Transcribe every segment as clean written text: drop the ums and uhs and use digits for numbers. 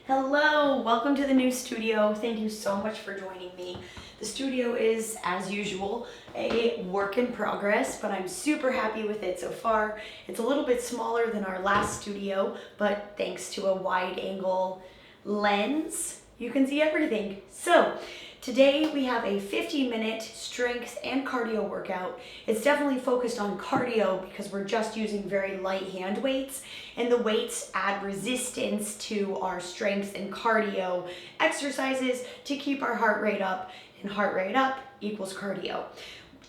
Hello, welcome to the new studio. Thank you so much for joining me. The studio is, as usual, a work in progress, but I'm super happy with it so far. It's a little bit smaller than our last studio, but thanks to a wide angle lens, you can see everything. So today we have a 50-minute strength and cardio workout. It's definitely focused on cardio because we're just using very light hand weights, and the weights add resistance to our strength and cardio exercises to keep our heart rate up, and heart rate up equals cardio.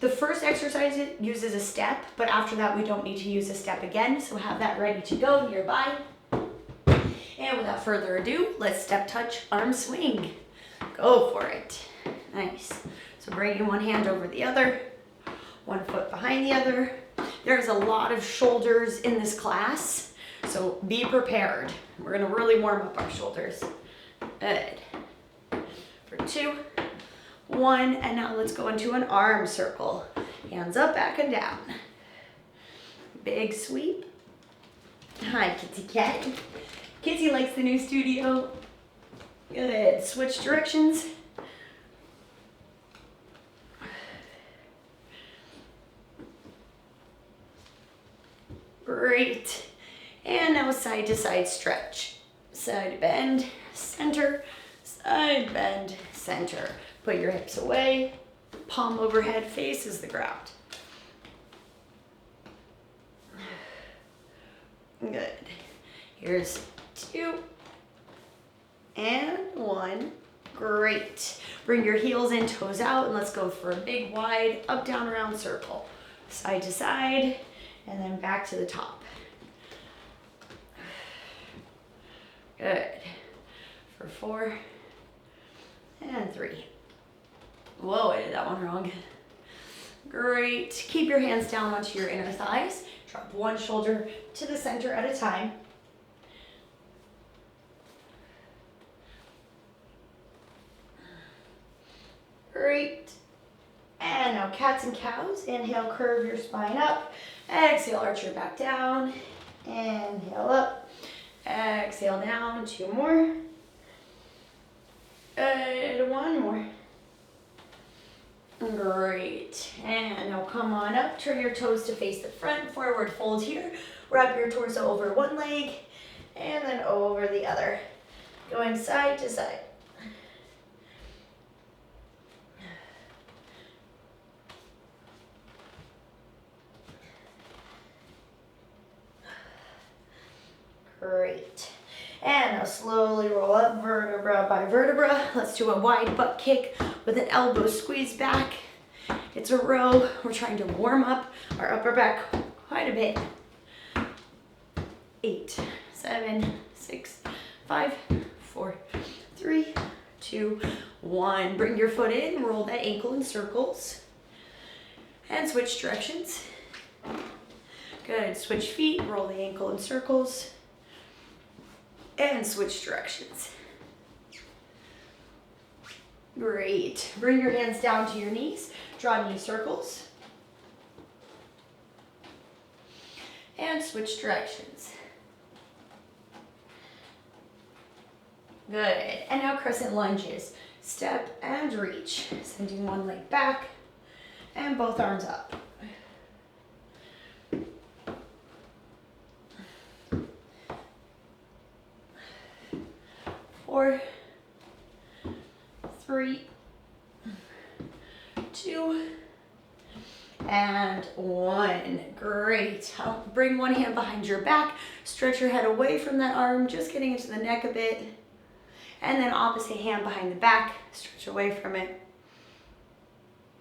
The first exercise uses a step, but after that we don't need to use a step again, so have that ready to go nearby. And without further ado, let's step, touch, arm swing. Go for it. Nice. So bringing one hand over the other, one foot behind the other. There's a lot of shoulders in this class, so be prepared. We're gonna really warm up our shoulders. Good. For 2, 1, and now let's go into an arm circle. Hands up, back and down. Big sweep. Hi, kitty cat. Kitty likes the new studio. Good. Switch directions. Great. And now side to side stretch. Side bend, center, side bend, center. Put your hips away. Palm overhead faces the ground. Good. Here's 2 and 1. Great. Bring your heels in, toes out, and let's go for a big wide up, down, around circle. Side to side, and then back to the top. Good. For 4 and 3. Whoa, I did that one wrong. Great. Keep your hands down onto your inner thighs. Drop one shoulder to the center at a time. Great. And now cats and cows. Inhale, curve your spine up. Exhale, arch your back down. Inhale up. Exhale down. 2 more. Good. 1 more. Great. And now come on up. Turn your toes to face the front. Forward fold here. Wrap your torso over one leg and then over the other. Going side to side. Great. And now slowly roll up vertebra by vertebra. Let's do a wide butt kick with an elbow squeeze back. It's a row. We're trying to warm up our upper back quite a bit. 8, 7, 6, 5, 4, 3, 2, 1. Bring your foot in, roll that ankle in circles. And switch directions. Good. Switch feet, roll the ankle in circles. And switch directions. Great. Bring your hands down to your knees. Draw knee circles. And switch directions. Good. And now crescent lunges. Step and reach. Sending one leg back and both arms up. 4, 3, 2, and 1. Great. Bring one hand behind your back. Stretch your head away from that arm, just getting into the neck a bit. And then opposite hand behind the back. Stretch away from it.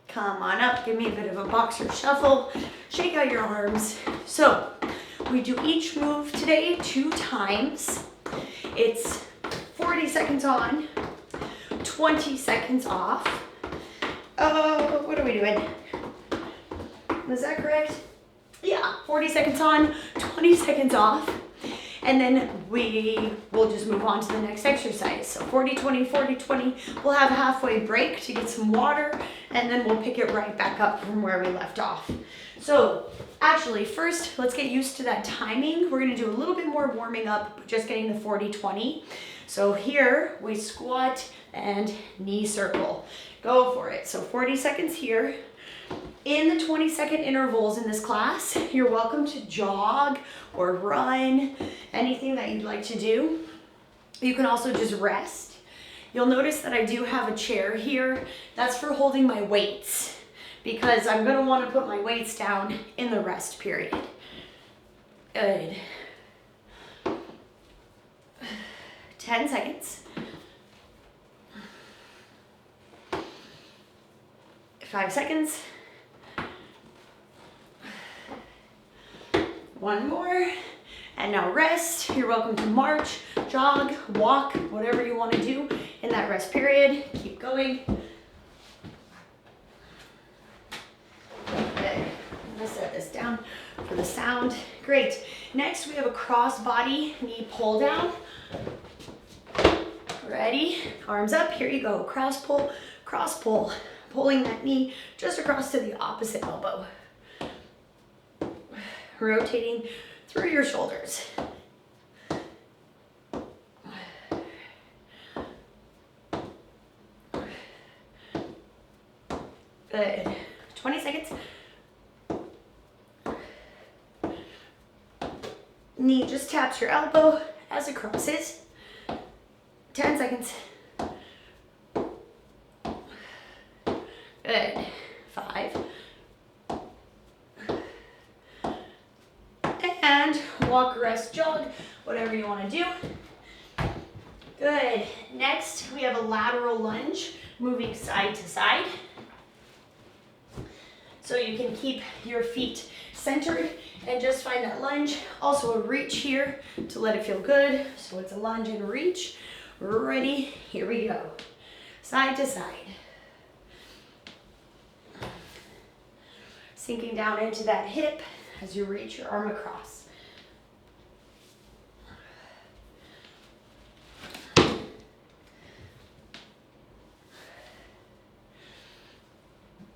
Come on up. Give me a bit of a boxer shuffle. Shake out your arms. So we do each move today 2 times. It's 40 seconds on, 20 seconds off. What are we doing? Is that correct? Yeah, 40 seconds on, 20 seconds off. And then we will just move on to the next exercise. So 40, 20, 40, 20. We'll have a halfway break to get some water, and then we'll pick it right back up from where we left off. So Actually, first, let's get used to that timing. We're gonna do a little bit more warming up, just getting the 40-20. So here, we squat and knee circle. Go for it. So 40 seconds here. In the 20-second intervals in this class, you're welcome to jog or run, anything that you'd like to do. You can also just rest. You'll notice that I do have a chair here. That's for holding my weights, because I'm gonna wanna put my weights down in the rest period. Good. 10 seconds. 5 seconds. 1 more. And now rest. You're welcome to march, jog, walk, whatever you want to do in that rest period. Keep going. Okay, I'm gonna set this down for the sound. Great. Next, we have a cross body knee pull down. Ready? Arms up. Here you go. Cross pull, cross pull. Pulling that knee just across to the opposite elbow. Rotating through your shoulders. Good. 20 seconds. Knee just taps your elbow as it crosses. 10 seconds. Good. 5. And walk, rest, jog, whatever you want to do. Good. Next, we have a lateral lunge, moving side to side. So you can keep your feet centered and just find that lunge. Also a reach here to let it feel good. So it's a lunge and reach. Ready? Here we go. Side to side. Sinking down into that hip as you reach your arm across.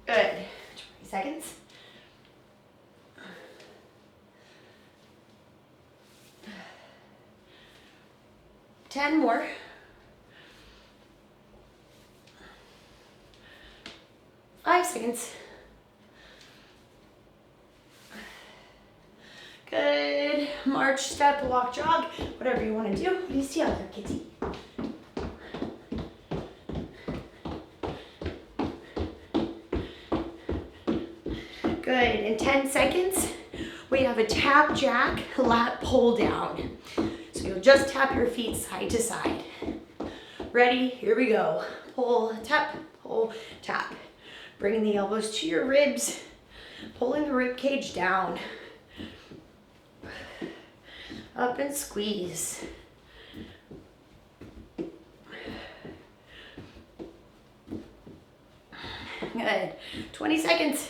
Good. 20 seconds. Ten more. Five seconds. Good. March, step, walk, jog, whatever you want to do. You see out there, kitty. Good. In 10 seconds, we have a tap jack lat pull down. So you'll just tap your feet side to side. Ready? Here we go. Pull, tap, tap. Bringing the elbows to your ribs, pulling the rib cage down. Up and squeeze. Good. 20 seconds.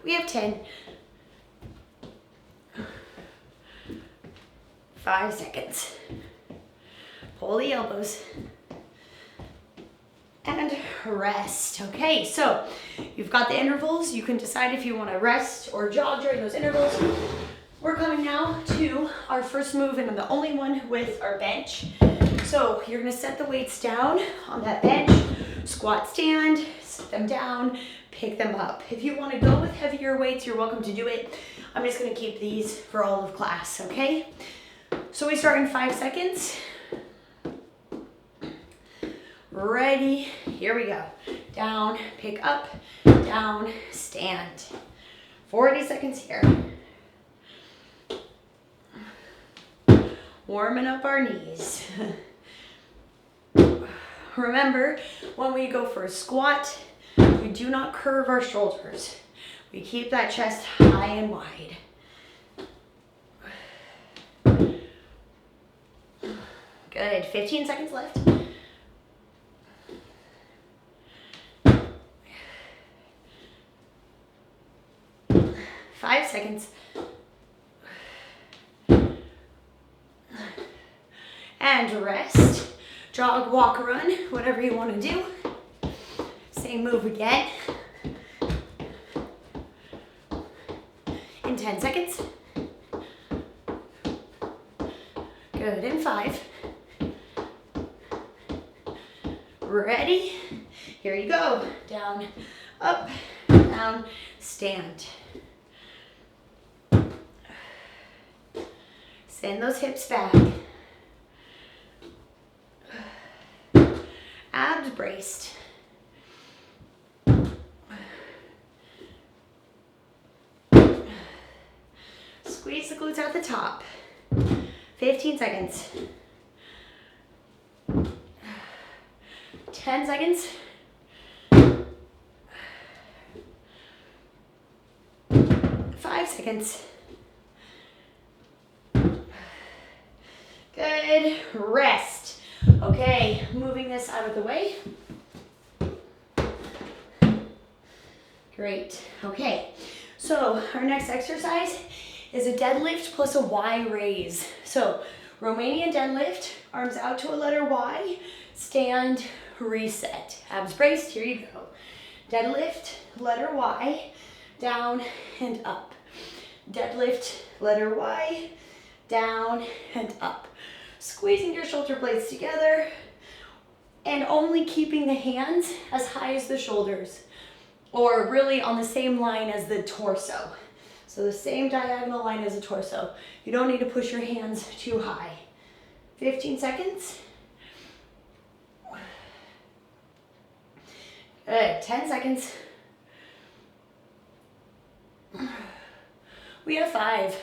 We have 10. 5 seconds. Pull the elbows. And rest. Okay, so you've got the intervals. You can decide if you want to rest or jog during those intervals. We're coming now to our first move and the only one with our bench. So you're going to set the weights down on that bench, squat stand, set them down, pick them up. If you want to go with heavier weights, you're welcome to do it. I'm just going to keep these for all of class, okay? So we start in 5 seconds. Ready, here we go. Down, pick up, down, stand. 40 seconds here. Warming up our knees. Remember, when we go for a squat, we do not curve our shoulders. We keep that chest high and wide. Good, 15 seconds left. 5 seconds. And rest. Jog, walk, run, whatever you want to do. Same move again. In 10 seconds. Good, in 5. Ready? Here you go. Down, up, down, stand. Send those hips back. Abs braced. Squeeze the glutes at the top. 15 seconds. 10 seconds. 5 seconds. Good. Rest. Okay, moving this out of the way. Great. Okay, so our next exercise is a deadlift plus a Y raise. So Romanian deadlift, arms out to a letter Y, stand, reset. Abs braced, here you go. Deadlift, letter Y, down and up. Deadlift, letter Y, down and up. Squeezing your shoulder blades together and only keeping the hands as high as the shoulders, or really on the same line as the torso. So the same diagonal line as the torso. You don't need to push your hands too high. 15 seconds. Good, 10 seconds. We have 5.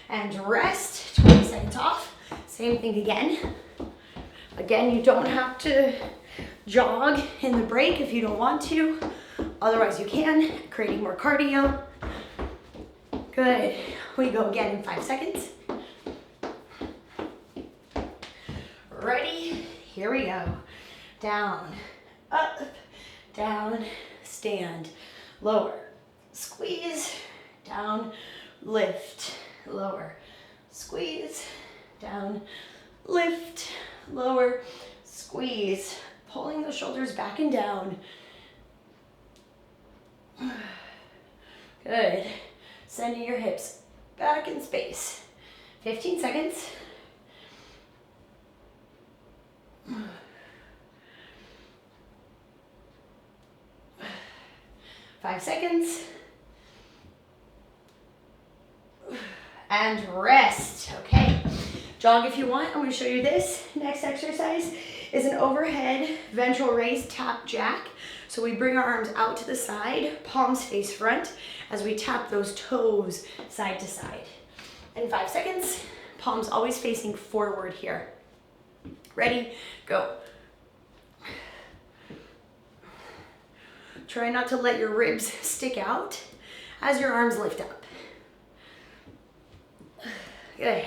And rest, 20 seconds off. Same thing again. Again, you don't have to jog in the break if you don't want to. Otherwise you can, creating more cardio. Good, we go again in 5 seconds. Ready, here we go. Down, up, down, stand, lower, squeeze, down, lift, lower, squeeze, down, lift, lower, squeeze, pulling the shoulders back and down. Good. Sending your hips back in space. 15 seconds. 5 seconds. And rest. Okay. Jog if you want. I'm going to show you this. Next exercise is an overhead ventral raise tap jack. So we bring our arms out to the side, palms face front, as we tap those toes side to side. In 5 seconds, palms always facing forward here. Ready, go. Try not to let your ribs stick out as your arms lift up. Good.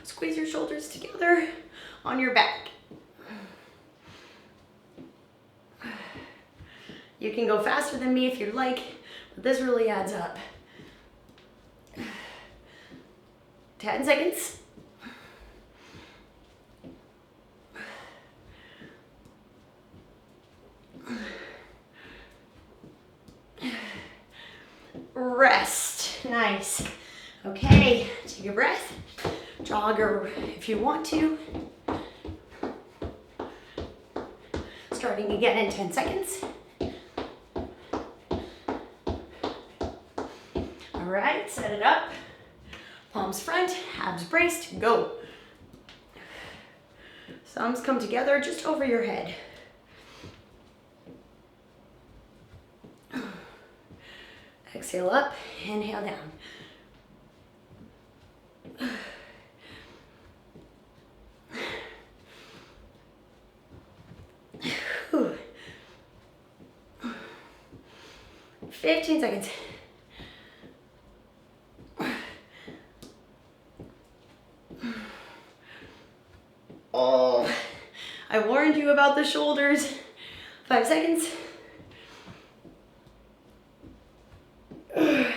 Squeeze your shoulders together on your back. You can go faster than me if you'd like, but this really adds up. 10 seconds. Rest. Nice. Okay, take a breath. Jog or if you want to. Starting again in 10 seconds. All right, set it up. Palms front, abs braced, go. Thumbs come together just over your head. Exhale up, inhale down. Whew. 15 seconds. Oh, I warned you about the shoulders. 5 seconds.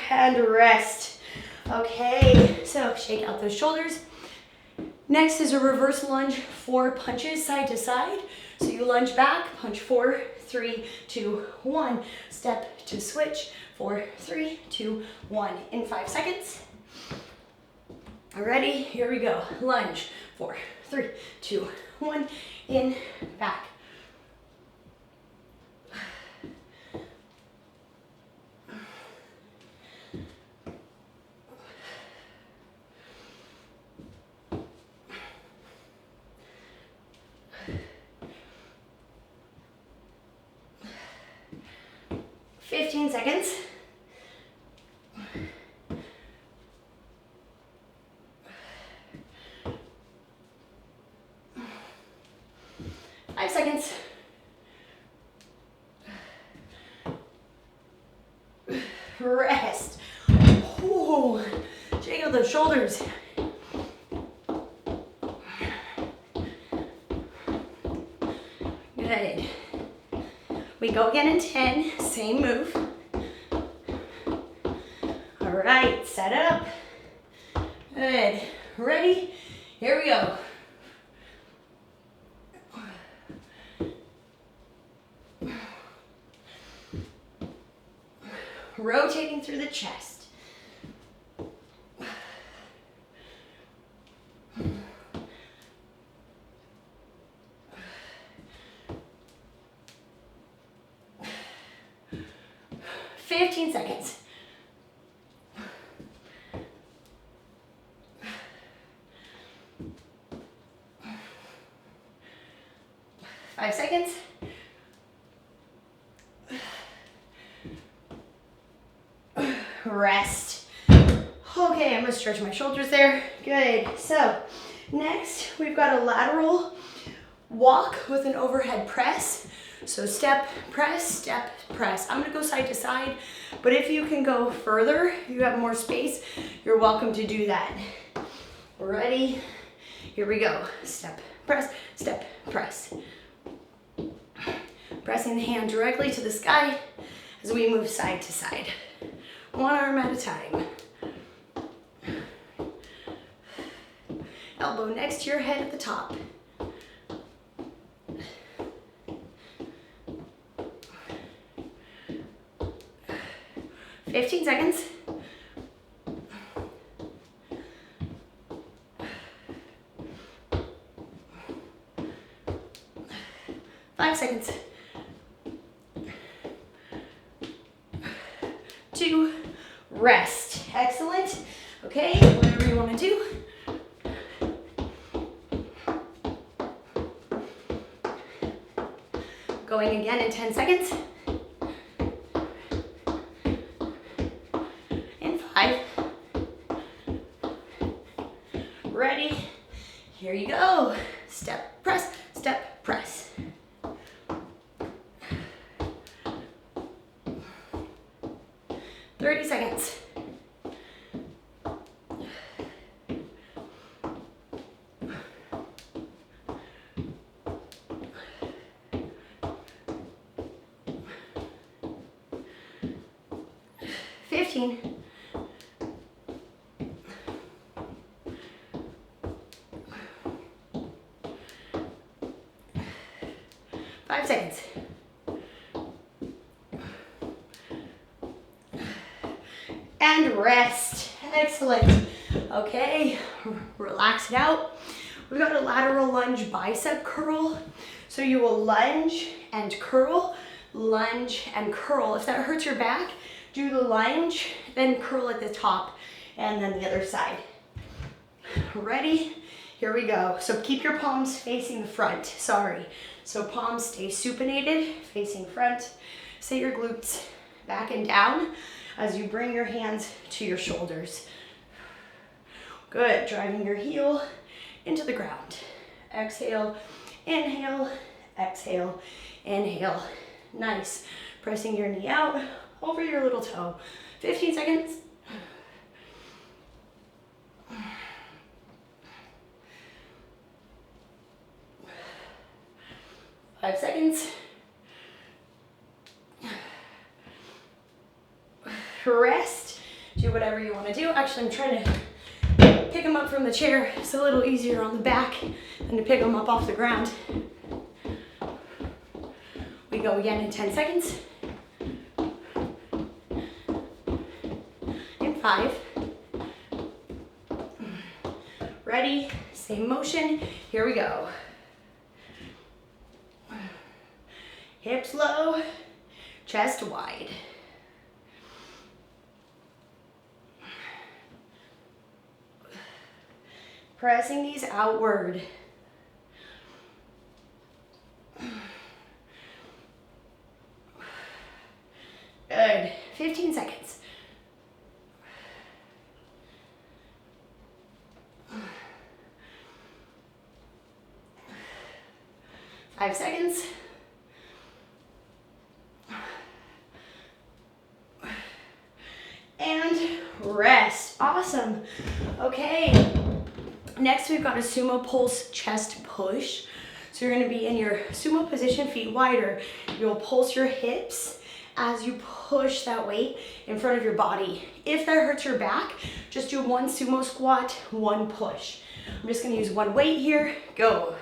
And rest. Okay, so shake out those shoulders. Next is a reverse lunge, 4 punches side to side. So you lunge back, punch 4, 3, 2, 1. Step to switch, 4, 3, 2, 1 in 5 seconds. Ready? Here we go. Lunge, 4, 3, 2, 1, in, back. Seconds. Five seconds. Rest. Ooh, shake out those shoulders. Good. We go again in 10, same move. All right, set up. Good. Ready? Here we go. Rotating through the chest. Seconds. Five seconds. Rest. Okay, I'm gonna stretch my shoulders there. Good. So next we've got a lateral walk with an overhead press. So step, press. I'm gonna go side to side, but if you can go further, if you have more space, you're welcome to do that. Ready? Here we go. Step, press, press. Pressing the hand directly to the sky as we move side to side. One arm at a time. Elbow next to your head at the top. $15 seconds. Five seconds. 2, rest. Excellent. Okay, whatever you want to do. Going again in 10 seconds. In 5. Ready? Here you go. Step, press, step, press. 30 seconds. Five seconds. And rest. Excellent. Okay, relax it out. We've got a lateral lunge bicep curl. So you will lunge and curl, lunge and curl. If that hurts your back, do the lunge, then curl at the top, and then the other side. Ready? Here we go. So keep your palms facing the front. So palms stay supinated, facing front. Set your glutes back and down as you bring your hands to your shoulders. Good. Driving your heel into the ground. Exhale, inhale, exhale, inhale. Nice. Pressing your knee out over your little toe. 15 seconds. Five seconds. Rest. Do whatever you want want to do. Actually, I'm trying to pick them up from the chair. It's a little easier on the back than to pick them up off the ground. We go again in 10 seconds. In 5. Ready, same motion. Here we go. Hips low, chest wide. Pressing these outward. Good. 15 seconds. Five seconds. And rest. Awesome. Okay. Next, we've got a sumo pulse chest push. So you're going to be in your sumo position, feet wider. You'll pulse your hips as you push that weight in front of your body. If that hurts your back, just do one sumo squat, one push. I'm just going to use one weight here. Go.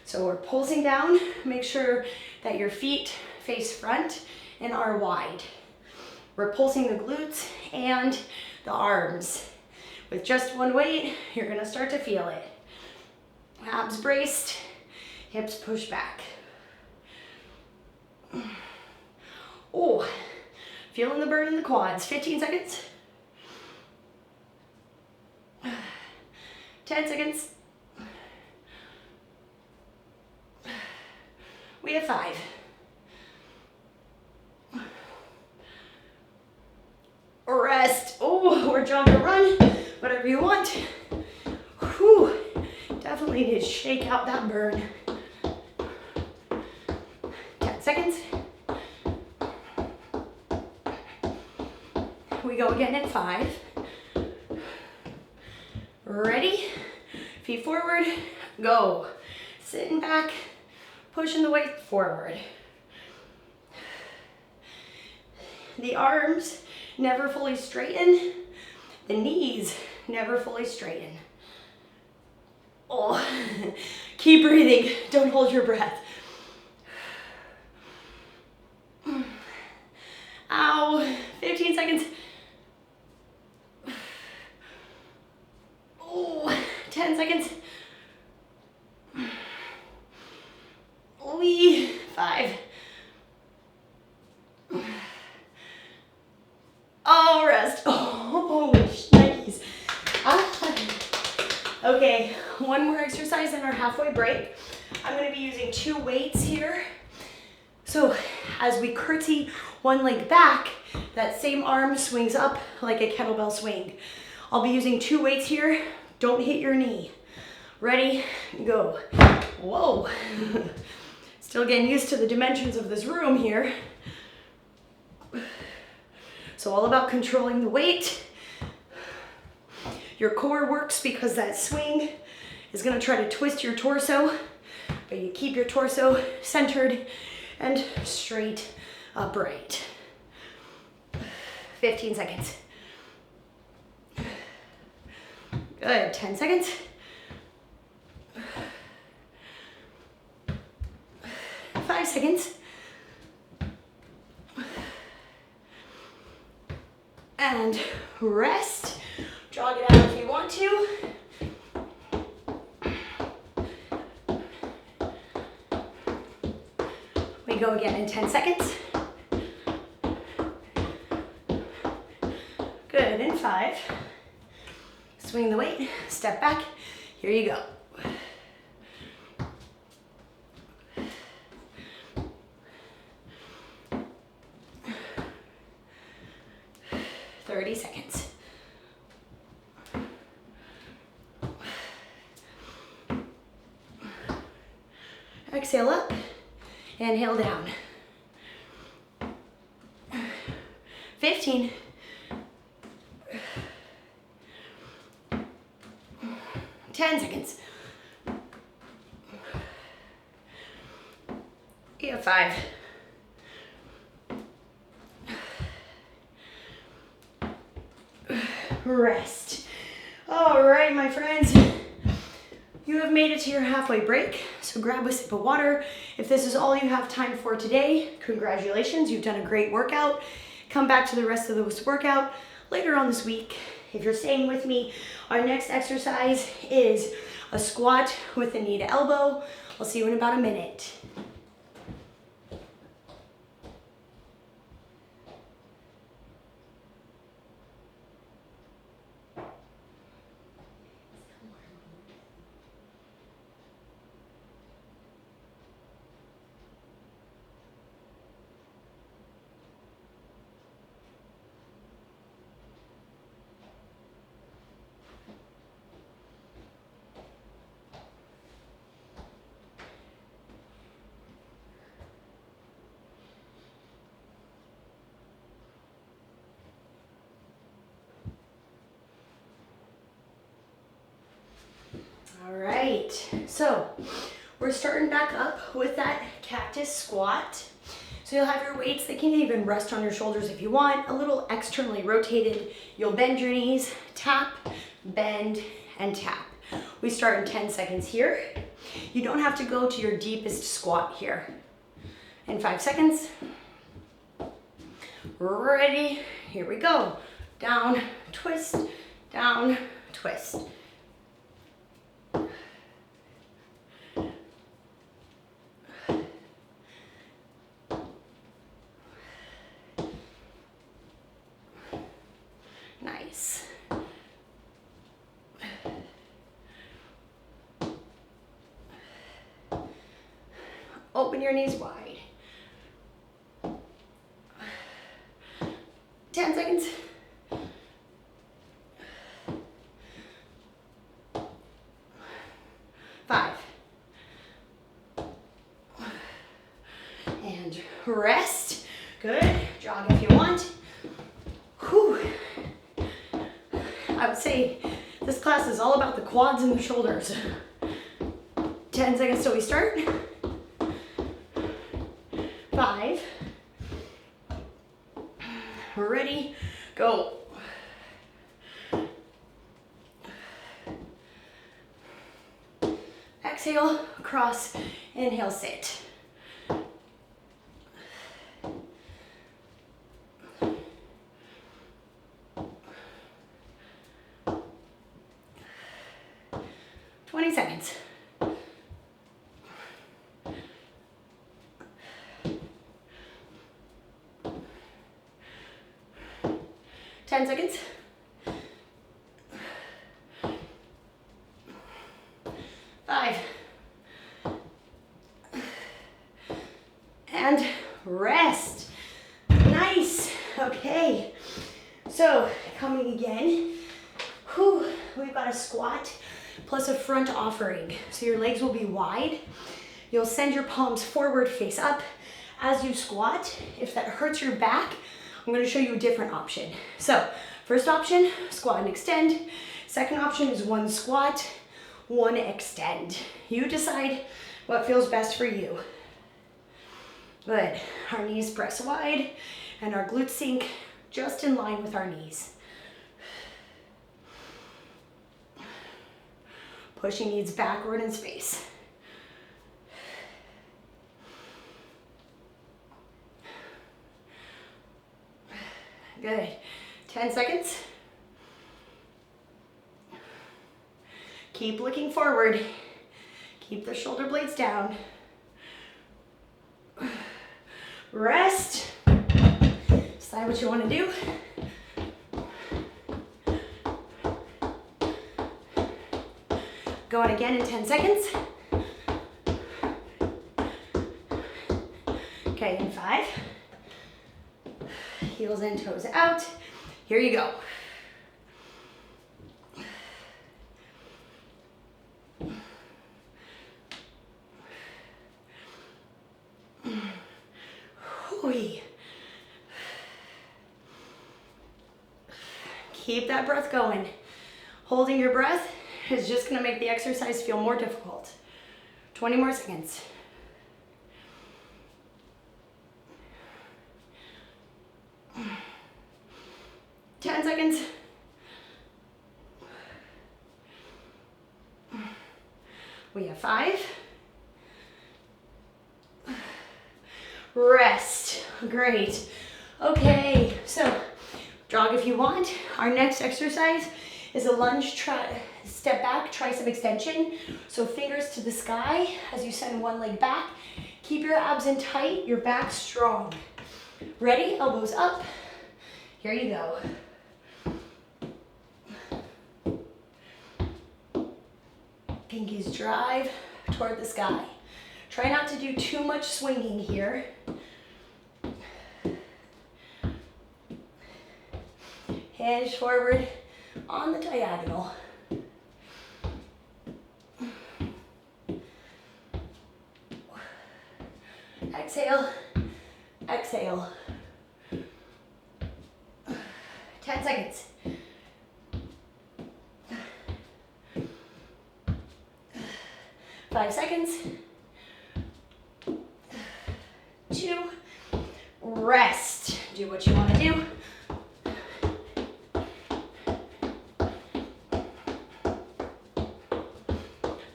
So we're pulsing down. Make sure that your feet face front and are wide. We're pulsing the glutes and the arms. With just one weight, you're gonna start to feel it. Abs braced, hips push back. Oh, feeling the burn in the quads. 15 seconds. 10 seconds. We have 5. Rest. Oh, or jog or run, whatever you want. Whew. Definitely need to shake out that burn. 10 seconds. We go again in 5. Ready? Feet forward. Go. Sitting back, pushing the weight forward. The arms never fully straighten. The knees never fully straighten. Oh, keep breathing. Don't hold your breath. Ow, 15 seconds. Oh, 10 seconds. 5. Oh, rest. Oh, shnikes. Okay, one more exercise in our halfway break. I'm going to be using 2 weights here. So as we curtsy one leg back, that same arm swings up like a kettlebell swing. I'll be using 2 weights here. Don't hit your knee. Ready? Go. Whoa. Still getting used to the dimensions of this room here. So all about controlling the weight. Your core works because that swing is going to try to twist your torso, but you keep your torso centered and straight upright. 15 seconds. Good. 10 seconds. 5 seconds. And rest. Jog it out if you want to. We go again in 10 seconds. Good, in 5. Swing the weight, step back. Here you go. 30 seconds. Exhale up, inhale down. 15. 10 seconds. You have 5. rest. All right, my friends. You have made it to your halfway break, so grab a sip of water. If this is all you have time for today, congratulations, you've done a great workout. Come back to the rest of this workout later on this week. If you're staying with me, our next exercise is a squat with the knee to elbow. I'll see you in about a minute. All right, so we're starting back up with that cactus squat. So you'll have your weights, they can even rest on your shoulders if you want, a little externally rotated. You'll bend your knees, tap, bend, and tap. We start in 10 seconds here. You don't have to go to your deepest squat here. In 5 seconds. Ready, here we go. Down, twist, down, twist. Nice. Open your knees wide. 10 seconds. 5. And rest. Good. Jog if you want. Whew. I would say this class is all about the quads and the shoulders. 10 seconds till we start. 5. Ready, go. Exhale, cross, inhale, sit. Seconds. 10 seconds. 5. And rest. Nice. Okay. So coming again. Whew. We've got a squat plus a front offering. So your legs will be wide. You'll send your palms forward, face up. As you squat, if that hurts your back, I'm gonna show you a different option. So first option, squat and extend. Second option is one squat, one extend. You decide what feels best for you. Good. Our knees press wide and our glutes sink just in line with our knees. Pushing knees backward in space. Good. 10 seconds. Keep looking forward. Keep the shoulder blades down. Rest. Decide what you want to do. Going again in 10 seconds. Okay, in 5. Heels in, toes out. Here you go. Keep that breath going. Holding your breath is just going to make the exercise feel more difficult. 20 more seconds. Seconds. We have 5. Rest. Great. Okay, so jog if you want. Our next exercise is a lunge, step back, tricep extension. So fingers to the sky as you send one leg back. Keep your abs in tight, your back strong. Ready? Elbows up. Here you go. Pinkies drive toward the sky. Try not to do too much swinging here. Hinge forward on the diagonal. Exhale, exhale. 10 seconds. 5 seconds. 2. Rest. Do what you want to do.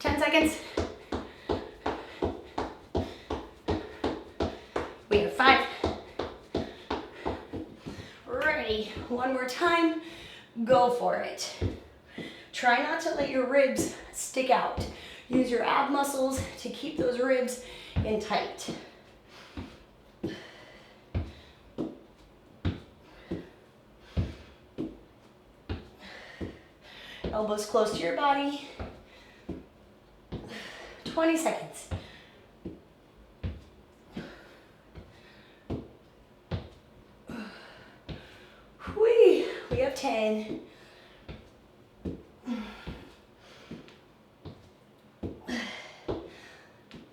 10 seconds. We have 5. Ready. One more time. Go for it. Try not to let your ribs stick out. Use your ab muscles to keep those ribs in tight. Elbows close to your body. 20 seconds. We have 10.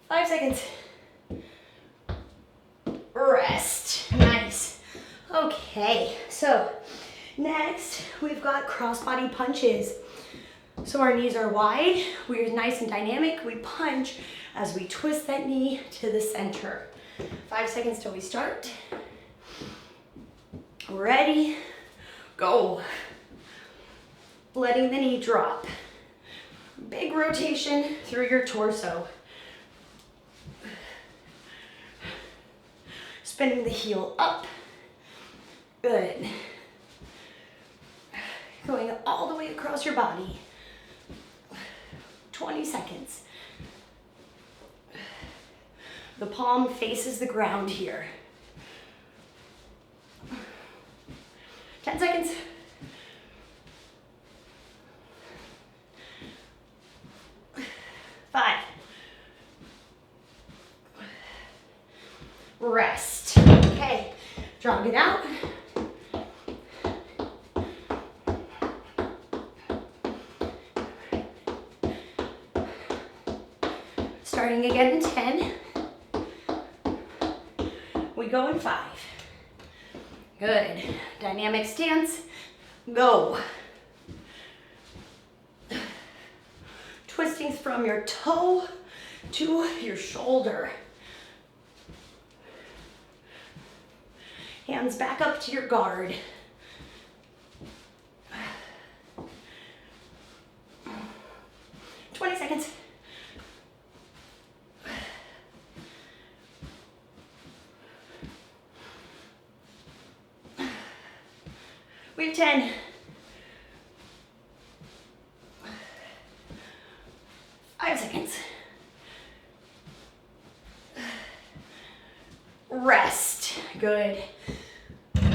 5 seconds. Rest. Nice. Okay, so next we've got cross-body punches. So our knees are wide, we're nice and dynamic. We punch as we twist that knee to the center. 5 seconds till we start. Ready, go. Letting the knee drop. Big rotation through your torso. Spinning the heel up. Good. Going all the way across your body. 20 seconds. The palm faces the ground here. 10 seconds. 5. Rest. Okay, jog it out. Starting again in 10. We go in 5. Good. Dynamic stance. Go. Twisting from your toe to your shoulder. Hands back up to your guard. 20 seconds. We have 10. 5 seconds. Rest. Good.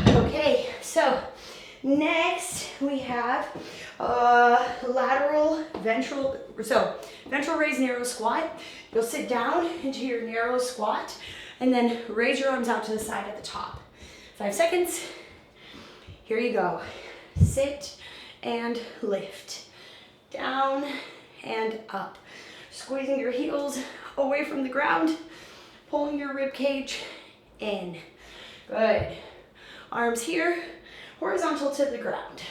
Okay, so next we have lateral ventral raise narrow squat. You'll sit down into your narrow squat and then raise your arms out to the side at the top. 5 seconds. Here you go. Sit and lift. Down and up. Squeezing your heels away from the ground, pulling your rib cage in. Good. Arms here, horizontal to the ground.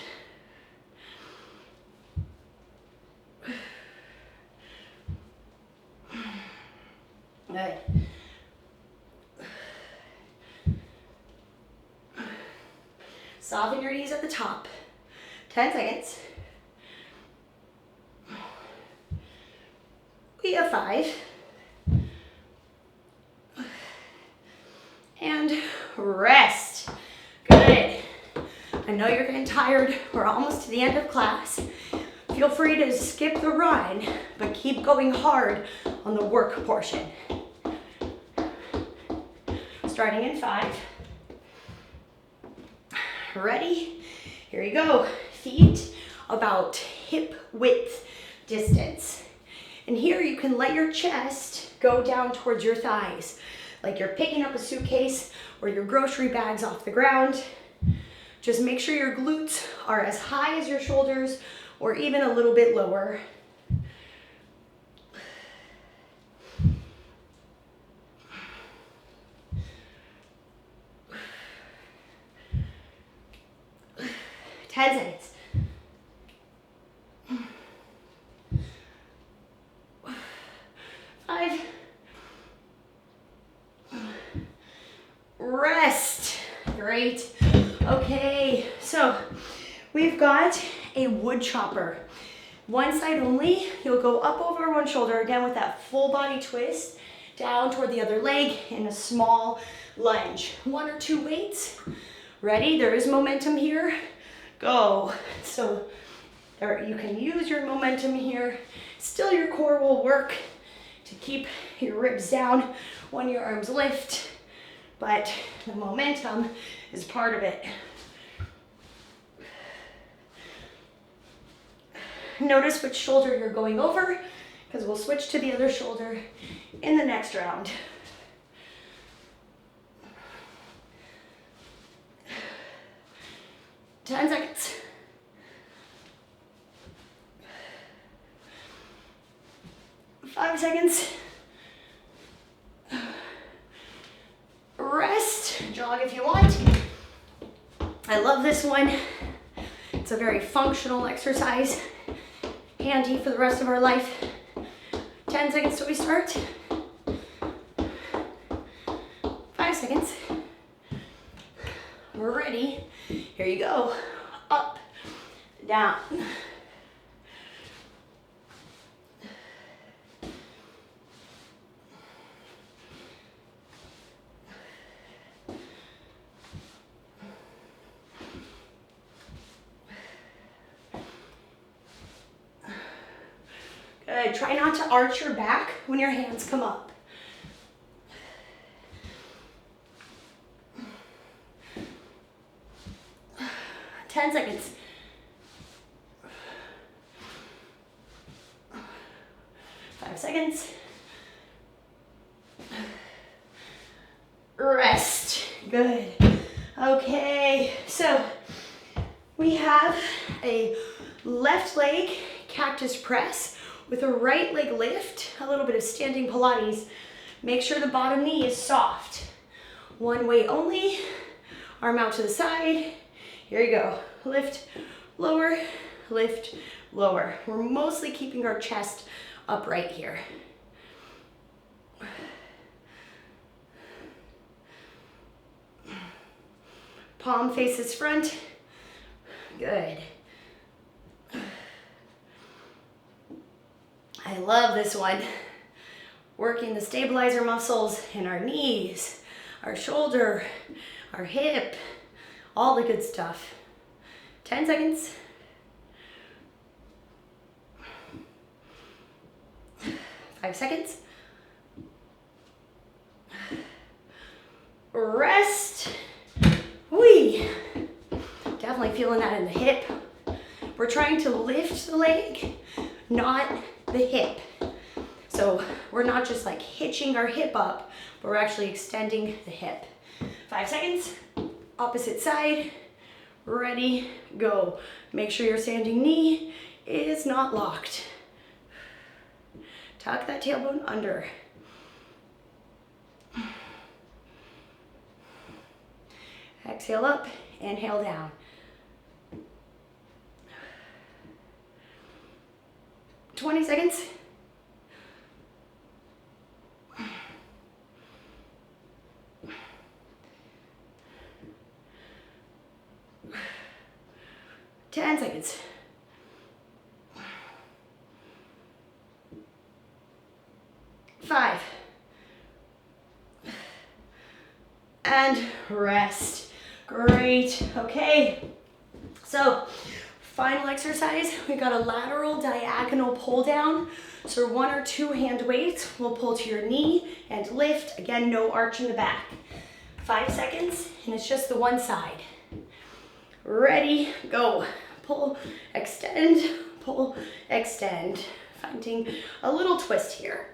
Good. Soften your knees at the top. 10 seconds. We have 5. And rest. Good. I know you're getting tired. We're almost to the end of class. Feel free to skip the run, but keep going hard on the work portion. Starting in 5. Ready? Here you go. Feet about hip width distance. And here you can let your chest go down towards your thighs, like you're picking up a suitcase or your grocery bags off the ground. Just make sure your glutes are as high as your shoulders or even a little bit lower. Ten seconds. 5. Rest. Great. Okay, so we've got a wood chopper. One side only. You'll go up over one shoulder again with that full body twist down toward the other leg in a small lunge. 1 or 2 weights. Ready? There is momentum here. Go. So there, you can use your momentum here. Still your core will work to keep your ribs down when your arms lift, but the momentum is part of it. Notice which shoulder you're going over, because we'll switch to the other shoulder in the next round. Ten seconds. 5 seconds. Rest, jog if you want. I love this one. It's a very functional exercise, handy for the rest of our life. 10 seconds till we start. 5 seconds. We're ready. Here you go. Up, down. Good. Try not to arch your back when your hands come up. Ten seconds. 5 seconds. Rest. Good. Okay, so we have a left leg cactus press with a right leg lift, a little bit of standing Pilates. Make sure the bottom knee is soft. One weight only, arm out to the side. Here you go. Lift, lower, lift, lower. We're mostly keeping our chest upright here. Palm faces front. Good. I love this one. Working the stabilizer muscles in our knees, our shoulder, our hip, all the good stuff. 10 seconds. 5 seconds. Rest. Whee! Definitely feeling that in the hip. We're trying to lift the leg, not the hip. So we're not just like hitching our hip up, but we're actually extending the hip. 5 seconds. Opposite side. Ready, go. Make sure your standing knee is not locked. Tuck that tailbone under. Exhale up, inhale down. Twenty seconds. Ten seconds. and rest. Great. Okay. So final exercise, we got a lateral diagonal pull down. So 1 or 2 hand weights will pull to your knee and lift. Again, no arch in the back. 5 seconds, and it's just the one side. Ready, go. Pull, extend, pull, extend. Finding a little twist here.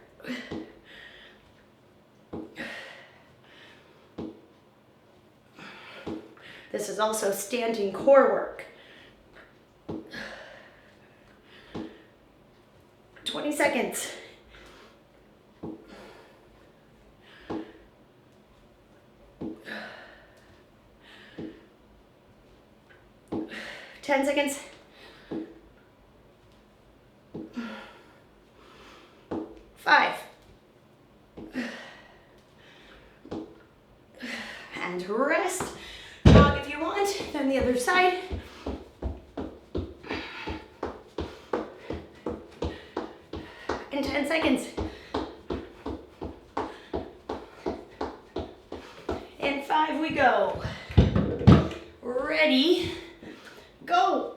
This is also standing core work. 20 seconds. 10 seconds. 5. And rest. Jog if you want. Then the other side. In 10 seconds. In 5 we go. Ready, go.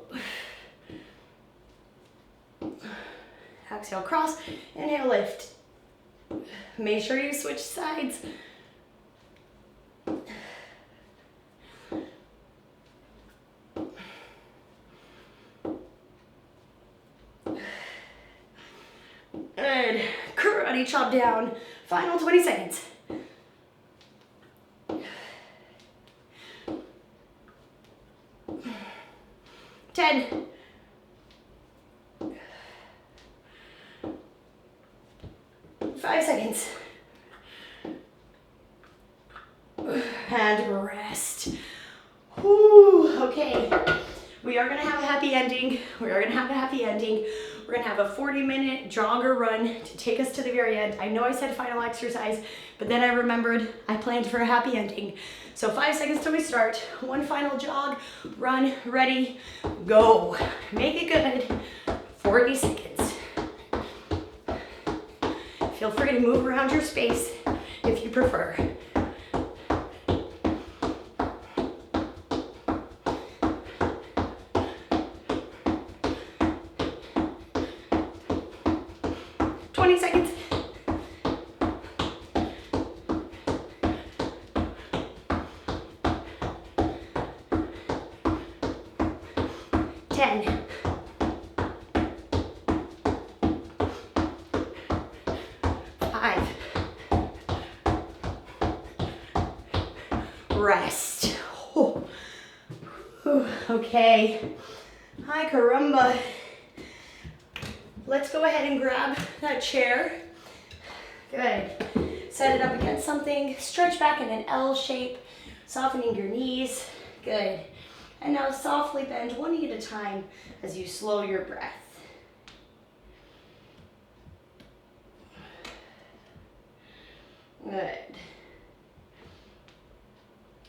Exhale, cross, inhale, lift. Make sure you switch sides. Good. Karate chop down. Final 20 seconds. 10. 5 seconds. And rest. Whew, okay. We are gonna have a happy ending. We're gonna have a 40-minute jog or run to take us to the very end. I know I said final exercise, but then I remembered I planned for a happy ending. So 5 seconds till we start. One final jog, run, ready, go. Make it good. 40 seconds. Feel free to move around your space if you prefer. Seconds. 10. 5. Rest. Oh. Okay. Hi, caramba. Let's go ahead and grab that chair. Good. Set it up against something. Stretch back in an L shape, softening your knees. Good. And now softly bend one knee at a time as you slow your breath. Good.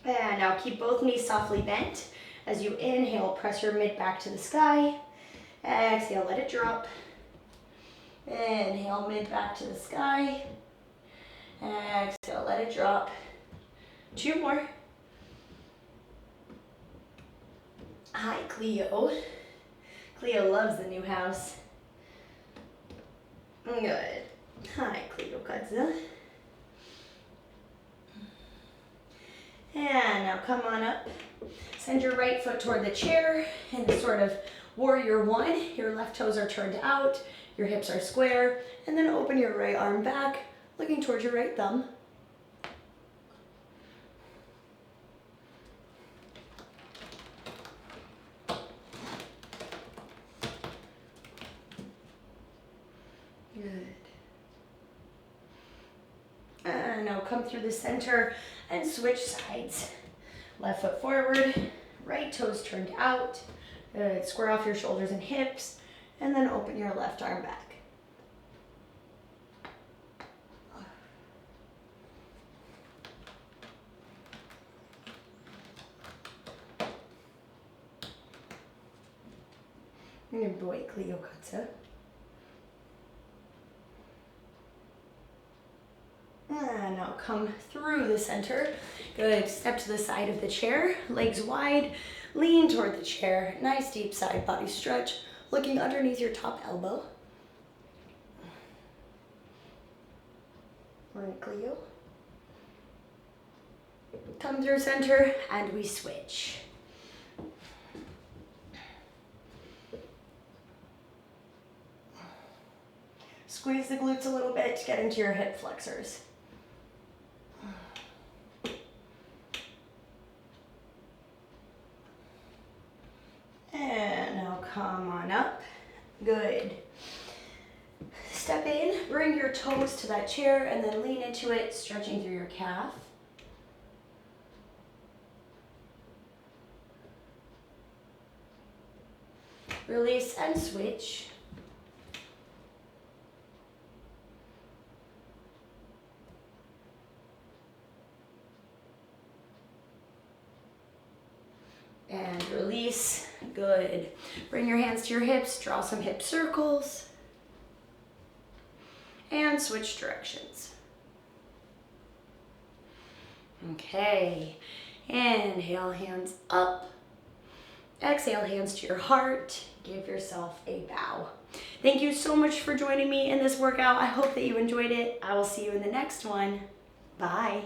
And now keep both knees softly bent. As you inhale, press your mid back to the sky. Exhale, let it drop. Inhale, mid back to the sky. Exhale, let it drop. 2 more. Hi, Cleo. Cleo loves the new house. Good. Hi, Cleo Kudza. And now come on up. Send your right foot toward the chair in the sort of warrior 1. Your left toes are turned out. Your hips are square, and then open your right arm back, looking towards your right thumb. Good. And now come through the center and switch sides. Left foot forward, right toes turned out. Good. Square off your shoulders and hips. And then open your left arm back. Good boy, Cleo Kutza. And now come through the center. Good, step to the side of the chair, legs wide, lean toward the chair. Nice deep side body stretch, looking underneath your top elbow. We're in Clio. Come through center, and we switch. Squeeze the glutes a little bit to get into your hip flexors. And now come on up. Good. Step in, bring your toes to that chair, and then lean into it, stretching through your calf. Release and switch. And release. Good. Bring your hands to your hips, draw some hip circles. And switch directions. Okay. Inhale, hands up. Exhale, hands to your heart. Give yourself a bow. Thank you so much for joining me in this workout. I hope that you enjoyed it. I will see you in the next one. Bye.